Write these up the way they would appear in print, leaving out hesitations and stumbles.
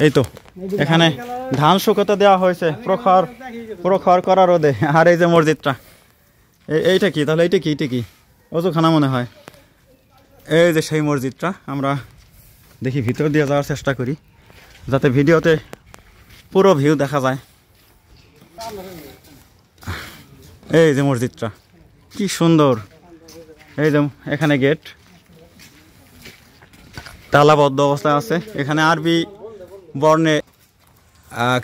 এই তো এখানে ধান শুকোতে দেওয়া হয়েছে প্রখর করা রোদে। আর এই যে মসজিদটা, এইটা কি তাহলে? এইটা কি ওজুখানা মনে হয়। এই যে সেই মসজিদটা, আমরা দেখি ভিতর দিয়ে যাওয়ার চেষ্টা করি যাতে ভিডিওতে পুরো ভিউ দেখা যায়। এই যে মসজিদটা কি সুন্দর, এই যে এখানে গেট তালাবদ্ধ অবস্থায় আছে। এখানে আরবি বর্ণে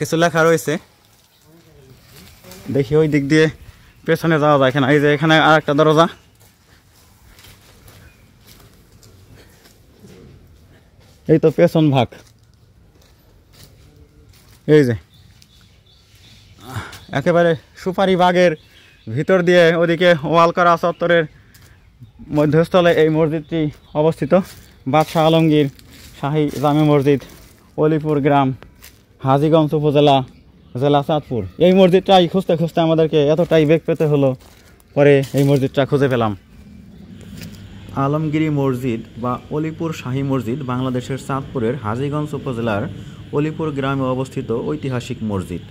কিছু লেখা রয়েছে। দেখি ওই দিক দিয়ে পেছনে যাওয়া যায় এখানে। এই যে এখানে আর একটা দরজা। এই তো পেছন ভাগ। এই যে একেবারে সুপারি বাগের ভিতর দিয়ে ওদিকে ওয়াল করা চত্বরের মধ্যস্থলে এই মসজিদটি অবস্থিত। বাদশাহ আলমগীর শাহী জামে মসজিদ, অলিপুর গ্রাম, হাজীগঞ্জ উপজেলা, জেলা চাঁদপুর। এই মসজিদটাই খুঁজতে খুঁজতে আমাদেরকে এতটাই বেগ পেতে হলো, পরে এই মসজিদটা খুঁজে পেলাম। আলমগীরি মসজিদ বা অলিপুর শাহী মসজিদ বাংলাদেশের চাঁদপুরের হাজীগঞ্জ উপজেলার অলিপুর গ্রামে অবস্থিত ঐতিহাসিক মসজিদ।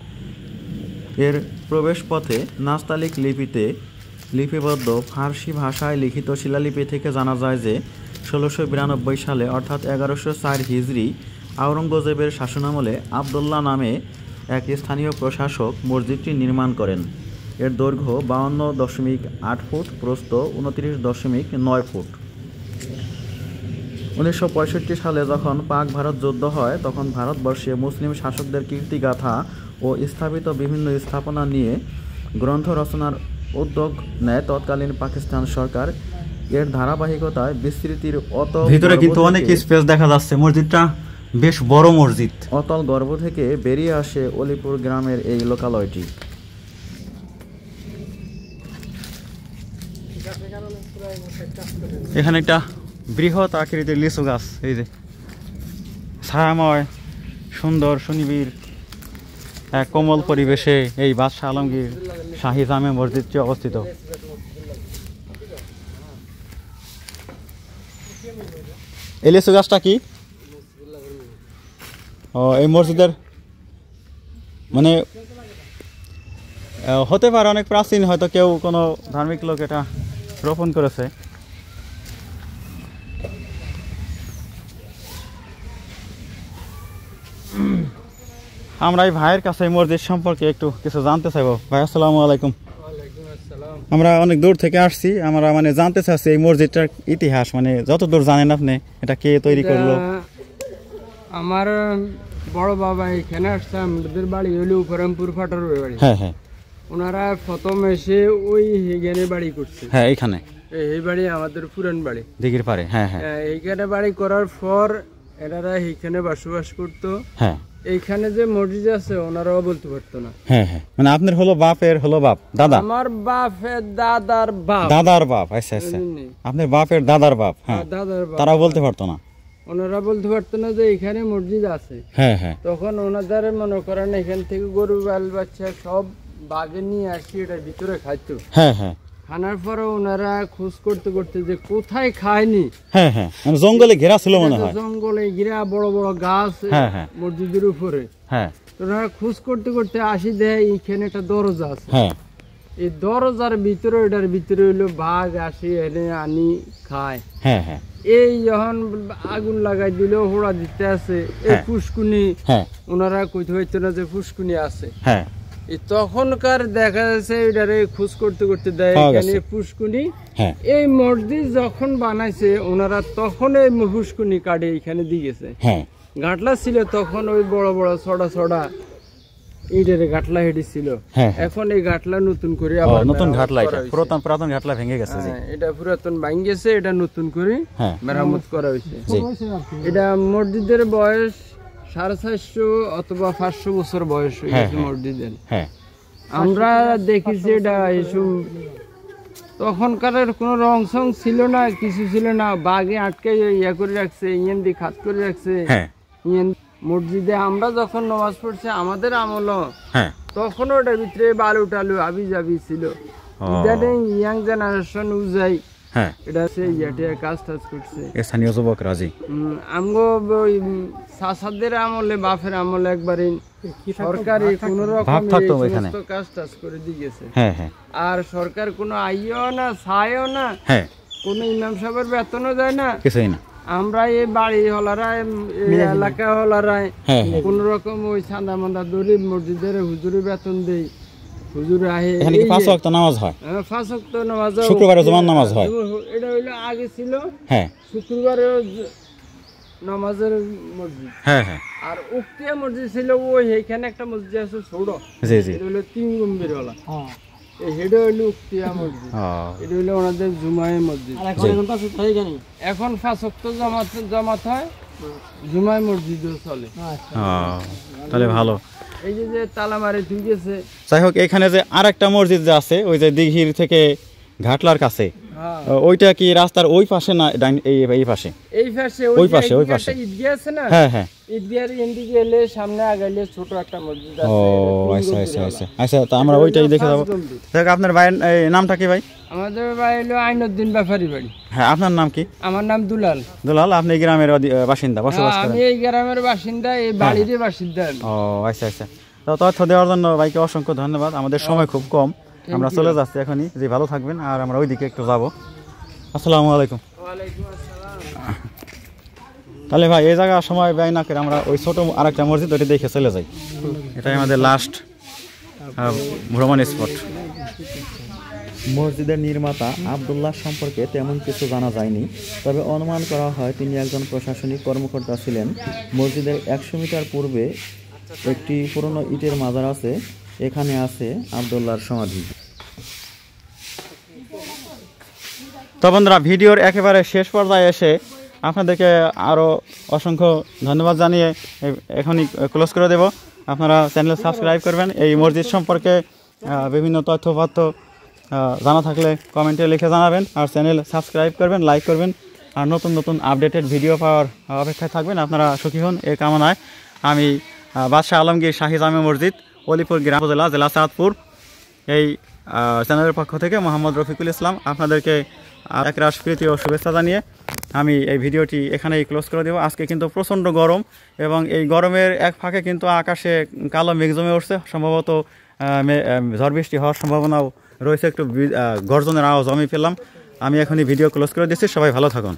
এর প্রবেশপথে নাস্তালিক লিপিতে লিপিবদ্ধ ফার্সি ভাষায় লিখিত শিলালিপি থেকে জানা যায় যে 1692 সালে অর্থাৎ 1104 হিজরি আওরঙ্গজেবের শাসনামলে আবদুল্লাহ নামে এক স্থানীয় প্রশাসক মসজিদটি নির্মাণ করেন। এর দৈর্ঘ্য 52.8 ফুট, প্রস্থ 29.9 ফুট। 1965 সালে যখন পাক ভারত যুদ্ধ হয় তখন ভারতবর্ষে মুসলিম শাসকদের কীর্তিগাথা ও স্থাপিত বিভিন্ন স্থাপনা নিয়ে গ্রন্থ রচনার উদ্যোগ নেয় তৎকালীন পাকিস্তান সরকার। এর ধারাবাহিকতায় বিস্তৃতির ভিতরে কিন্তু অনেক স্পেস দেখা যাচ্ছে। মসজিদটা বেশ বড় মসজিদ। অতল গর্ভ থেকে বেরিয়ে আসে অলিপুর গ্রামের এই লোকালয়টি। এখানে একটা বৃহৎ আকৃতির লিচু গাছ, এই যে ছায়াময় সুন্দর সুনিবিড় এক কোমল পরিবেশে এই বাদশাহ আলমগীর শাহী জামে মসজিদটি অবস্থিত। এই লিচু গাছটা কি? ও, এই মসজিদের মানে হতে পারে অনেক প্রাচীন, হয়তো কেউ কোনো ধার্মিক লোক এটা রোপণ করেছে। আমরা এই ভাইয়ের কাছে এই মসজিদ সম্পর্কে একটু কিছু জানতে চাইবো। ভাই আসসালামু আলাইকুম। আমরা অনেক দূর থেকে আসছি, আমরা মানে জানতে চাচ্ছি এই মসজিদটার ইতিহাস, মানে যতদূর জানেন আপনি, এটা কে তৈরি করলো? আমার বড় বাবা এখানে আসছে, আমাদের বাড়ি হলো উপরামপুর ফাটার বাড়ি। হ্যাঁ হ্যাঁ, ওনারা প্রথম এসে ওই এখানে বাড়ি করছে। হ্যাঁ, এইখানে এই বাড়ি আমাদের পুরান বাড়ি দিঘির পারে। হ্যাঁ হ্যাঁ, এইখানে বাড়ি করার পর এনারা এইখানে বসবাস করতো। হ্যাঁ, এইখানে যে মসজিদ আছে ওনারাও বলতে পারতো না। হ্যাঁ হ্যাঁ, মানে আপনার হলো বাপের হলো বাপ দাদা? আমার বাপের দাদার বাপ। দাদার বাপ, আচ্ছা আচ্ছা, আপনার বাপের দাদার বাপ। হ্যাঁ, দাদার বাপ। তারাও বলতে পারতো না? ওনারা বলতে পারতো না যে এখানে মসজিদ আছে। হ্যাঁ হ্যাঁ, তখন ওনাদের মনে করেন এখান থেকে গরু বাল বাচ্চা সব বাগে নিয়ে আসি এটার ভিতরে খাইতো। হ্যাঁ হ্যাঁ, খানার পরে ওনারা খোঁজ করতে করতে যে কোথায় খায়নি। হ্যাঁ হ্যাঁ, মানে জঙ্গলে ঘেরা ছিল মনে হয়। জঙ্গলে ঘেরা বড় বড় গাছ মসজিদের উপরে। হ্যাঁ, ওনারা খোঁজ করতে করতে আসি দেয় এইখানে একটা দরজা আছে। হ্যাঁ, এই দরজার ভিতরে এটার ভিতরে হইলো বাঘ আসি এনে আনি খায়। হ্যাঁ হ্যাঁ, এই যখন আগুন লাগাই দিল হোড়া দিতে আছে এই ফুসকুনি, ওনারা কইতে হইতো না যে ফুসকুনি আছে। হ্যাঁ, তখনকার দেখা যাচ্ছে এটারে খোঁজ করতে করতে দেয় এখানে ফুসকুনি। এই মসজিদ যখন বানাইছে ওনারা তখন এই ফুসকুনি কাটে এখানে দিয়ে গেছে। ঘাটলা ছিল তখন ওই বড় বড় ছড়া ছড়া এইটারে ঘাটলা হেঁটে ছিল। এখন এই ঘাটলা নতুন করে আবার নতুন ঘাটলা, এটা পুরাতন ঘাটলা ভেঙে গেছে। এটা পুরাতন ভাঙে গেছে, এটা নতুন করে মেরামত করা হয়েছে। এটা মসজিদের বয়স 450 অথবা 500 বছর বয়স হয়ে গেছে মসজিদের। আমরা দেখেছি এটা এসব তখনকার কোনো রং সং ছিল না, কিছু ছিল না, বাঘে আটকে ইয়া করে রাখছে, ইয়েন দিয়ে খাত করে রাখছে। মসজিদে আমরা যখন নামাজ পড়ছি আমাদের আমল তখন ওটার ভিতরে বালু টালু আবি যাবি ছিল। ইদানিং ইয়াং জেনারেশন উজাই হ্যাঁ এটা সে ইয়াতে কাজ করছে স্থানীয় যুবক রাজি আমগো ওই সাসাদের আমলে বাপের আমলে একবারে সরকারি কোন রকম কাজ করে দিয়েছে। হ্যাঁ হ্যাঁ আর সরকার কোনো আইও না ছায়ও না, হ্যাঁ কোনো ইমাম সাহেবের বেতনও যায় না, কিছুই না। আমরা এই বাড়ি হলারায় এলাকা হলারায় কোন রকম ওই চাঁদা মান্দা দরি মসজিদের হুজুরি বেতন দেই। হুজুর আহে এখানে কি 5 ওয়াক্ত নামাজ হয়? 5 ওয়াক্ত নামাজ, শুক্রবারে জুমার নামাজ হয়। এটা হইলো আগে ছিল হ্যাঁ শুক্রবারে নামাজের মসজিদ। হ্যাঁ হ্যাঁ আর উক্তিয়া মসজিদ ছিল ওই এইখানে একটা মসজিদ আছে ছোট, জি জি, এটা হলো 3 গম্ভীর ওয়ালা। এটা হইলো উক্তিয়া মসজিদ, এটা হইলো ওনাদের জুমায় মসজিদ। এখন 5 ওয়াক্ত জামাত হয়, জুমায় মসজিদও চলে। তাহলে ভালো। এই যে তালামারি ঠিক আছে। যাই হোক, এখানে যে আরেকটা মসজিদ যে আছে ওই যে দিঘির থেকে ঘাটলার কাছে, ওইটা কি রাস্তার ওই পাশে না এই পাশে? এই পাশে, ওই পাশে, ওই পাশে ঈদগাহ আছে না? হ্যাঁ হ্যাঁ, ঈদগাহের এন্ডি গেলে সামনে আগাইলে ছোট একটা মসজিদ আছে। ও আচ্ছা আচ্ছা আচ্ছা আচ্ছা, তো আমরা ওইটাই দেখে যাব। দেখ, আপনার ভাইয়ের নামটা কি ভাই? আমাদের ভাই হলো আইনুদ্দিন ব্যাপারী বাড়ি। হ্যাঁ, আপনার নাম কি? আমার নাম দুলাল। দুলাল, আপনি এই গ্রামের বাসিন্দা, বসবাস করেন? আমি এই গ্রামের বাসিন্দা, এই বাড়িরই বাসিন্দা। ও আচ্ছা আচ্ছা, তো তথ্য দেওয়ার জন্য ভাইকে অসংখ্য ধন্যবাদ। আমাদের সময় খুব কম, আমরা চলে যাচ্ছি এখনই। যে ভালো থাকবেন, আর আমরা ওইদিকে একটু যাব। আসসালামু আলাইকুম। ওয়ালাইকুম আসসালাম। তাহলে ভাই এই জায়গা সময় ব্যয় না করে আমরা ওই ছোট আরেকটা মসজিদ ওইটা দেখে চলে যাই। এটাই আমাদের লাস্ট ভ্রমণ স্পট। মসজিদের নির্মাতা আব্দুল্লাহ সম্পর্কে তেমন কিছু জানা যায়নি, তবে অনুমান করা হয় তিনি একজন প্রশাসনিক কর্মকর্তা ছিলেন। মসজিদের 100 মিটার পূর্বে একটি পুরনো ইটের মাজার আছে, এখানে আছে আব্দুল্লাহর সমাধি। তো বন্ধুরা, ভিডিওর একেবারে শেষ পর্যায়ে এসে আপনাদেরকে আরও অসংখ্য ধন্যবাদ জানিয়ে এখনই ক্লোজ করে দেব। আপনারা চ্যানেল সাবস্ক্রাইব করবেন। এই মসজিদ সম্পর্কে বিভিন্ন তথ্যপাত্র জানা থাকলে কমেন্টে লিখে জানাবেন, আর চ্যানেল সাবস্ক্রাইব করবেন, লাইক করবেন, আর নতুন নতুন আপডেটেড ভিডিও পাওয়ার অপেক্ষায় থাকবেন। আপনারা সুখী হন এই কামনায় আমি বাদশাহ আলমগীর শাহী জামে মসজিদ, অলিপুর গ্রাম উপজেলা, জেলা চাঁদপুর, এই চ্যানেলের পক্ষ থেকে মোহাম্মদ রফিকুল ইসলাম আপনাদেরকে একরাশ প্রীতি ও শুভেচ্ছা জানিয়ে আমি এই ভিডিওটি এখানেই ক্লোজ করে দেব। আজকে কিন্তু প্রচণ্ড গরম, এবং এই গরমের এক ফাঁকে কিন্তু আকাশে কালো মেঘ জমে উঠছে, সম্ভবত ঝড় বৃষ্টি হওয়ার সম্ভাবনাও রয়েছে। একটু গর্জনের আওয়াজ আমি পেলাম। আমি এখনই ভিডিও ক্লোজ করে দিচ্ছি। সবাই ভালো থাকুন।